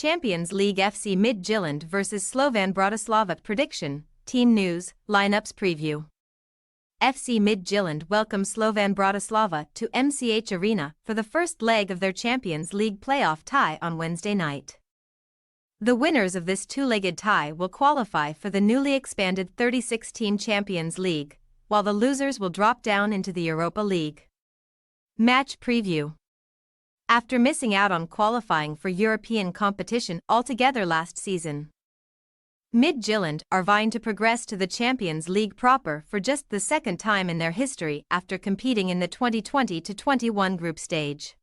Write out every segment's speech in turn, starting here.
Champions League FC Midtjylland vs Slovan Bratislava. Prediction, team news, lineups preview. FC Midtjylland welcomes Slovan Bratislava to MCH Arena for the first leg of their Champions League playoff tie on Wednesday night. The winners of this two-legged tie will qualify for the newly expanded 36-team Champions League, while the losers will drop down into the Europa League. Match preview. After missing out on qualifying for European competition altogether last season, Midtjylland are vying to progress to the Champions League proper for just the second time in their history after competing in the 2020-21 group stage.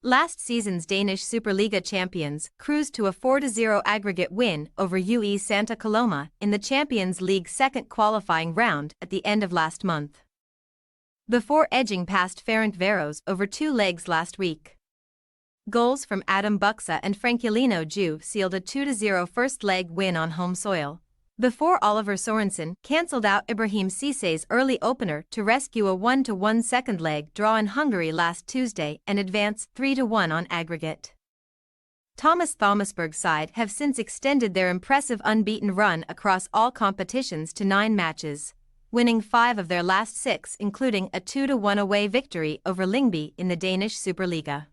Last season's Danish Superliga champions cruised to a 4-0 aggregate win over UE Santa Coloma in the Champions League second qualifying round at the end of last month, before edging past Ferencváros over 2 legs last week. Goals from Adam Buxa and Frankelino Ju sealed a 2-0 first-leg win on home soil, before Oliver Sorensen cancelled out Ibrahim Cissé's early opener to rescue a 1-1 second-leg draw in Hungary last Tuesday and advance 3-1 on aggregate. Thomas Thomasberg's side have since extended their impressive unbeaten run across all competitions to 9 matches, winning 5 of their last 6, including a 2-1 away victory over Lyngby in the Danish Superliga.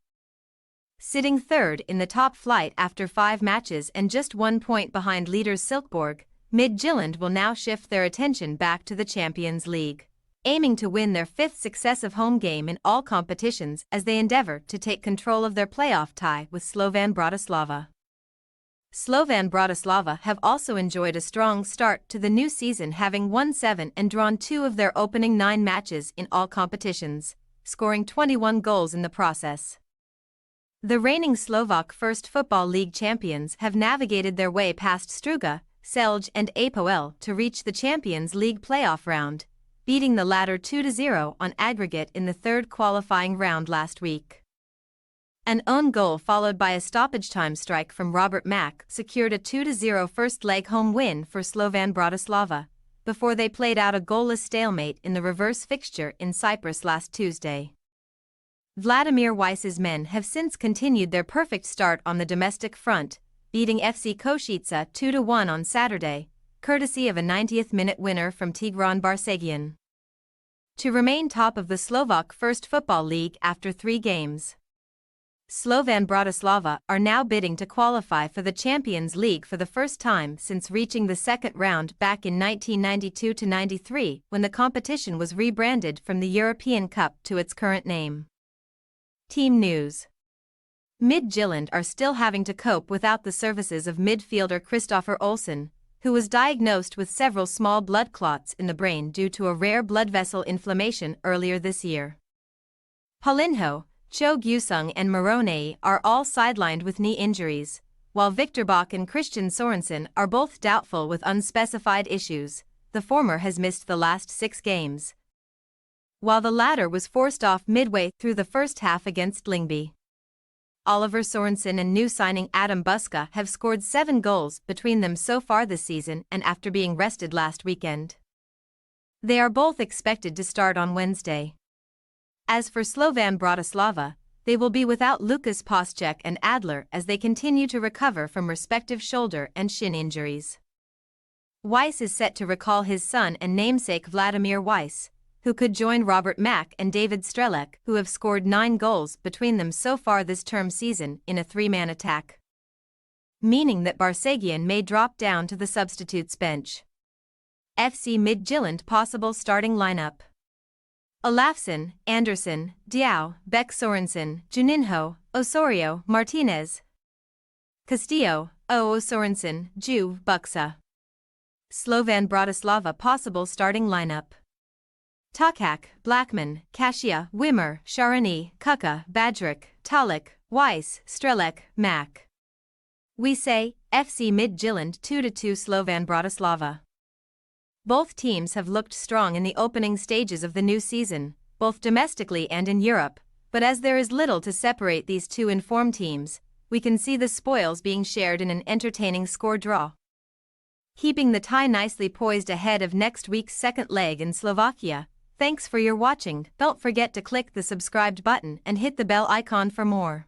Sitting third in the top flight after 5 matches and just 1 point behind leaders Silkeborg, Midtjylland will now shift their attention back to the Champions League, aiming to win their 5th successive home game in all competitions as they endeavour to take control of their playoff tie with Slovan Bratislava. Slovan Bratislava have also enjoyed a strong start to the new season, having won 7 and drawn 2 of their opening 9 matches in all competitions, scoring 21 goals in the process. The reigning Slovak First Football League champions have navigated their way past Struga, Celje and Apoel to reach the Champions League playoff round, beating the latter 2-0 on aggregate in the third qualifying round last week. An own goal followed by a stoppage-time strike from Robert Mack secured a 2-0 first-leg home win for Slovan Bratislava, before they played out a goalless stalemate in the reverse fixture in Cyprus last Tuesday. Vladimir Weiss's men have since continued their perfect start on the domestic front, beating FC Košice 2-1 on Saturday, courtesy of a 90th-minute winner from Tigran Barsegian, to remain top of the Slovak First Football League after 3 games. Slovan Bratislava are now bidding to qualify for the Champions League for the first time since reaching the second round back in 1992-93, when the competition was rebranded from the European Cup to its current name. Team news. Midtjylland are still having to cope without the services of midfielder Kristoffer Olsson, who was diagnosed with several small blood clots in the brain due to a rare blood vessel inflammation earlier this year. Paulinho, Cho Gusung and Maroney are all sidelined with knee injuries, while Victor Bach and Christian Sorensen are both doubtful with unspecified issues. The former has missed the last 6 games, while the latter was forced off midway through the first half against Lyngby. Oliver Sorensen and new signing Adam Buxa have scored 7 goals between them so far this season and after being rested last weekend. They are both expected to start on Wednesday. As for Slovan Bratislava, they will be without Lukas Poschek and Adler as they continue to recover from respective shoulder and shin injuries. Weiss is set to recall his son and namesake Vladimir Weiss, who could join Robert Mack and David Strelec, who have scored 9 goals between them so far this term season in a 3-man attack, meaning that Barsegian may drop down to the substitutes bench. FC Midtjylland possible starting lineup: Olafsson, Andersson, Diao, Beck Sorensen, Juninho, Osorio, Martinez, Castillo, O. Sorensen, Ju, Buxa. Slovan Bratislava possible starting lineup: Takak, Blackman, Kasia, Wimmer, Sharani, Kuka, Badrick, Talik, Weiss, Strelec, Mack. We say, FC Midtjylland 2-2 Slovan Bratislava. Both teams have looked strong in the opening stages of the new season, both domestically and in Europe, but as there is little to separate these two informed teams, we can see the spoils being shared in an entertaining score draw, keeping the tie nicely poised ahead of next week's second leg in Slovakia. Thanks for your watching. Don't forget to click the subscribed button and hit the bell icon for more.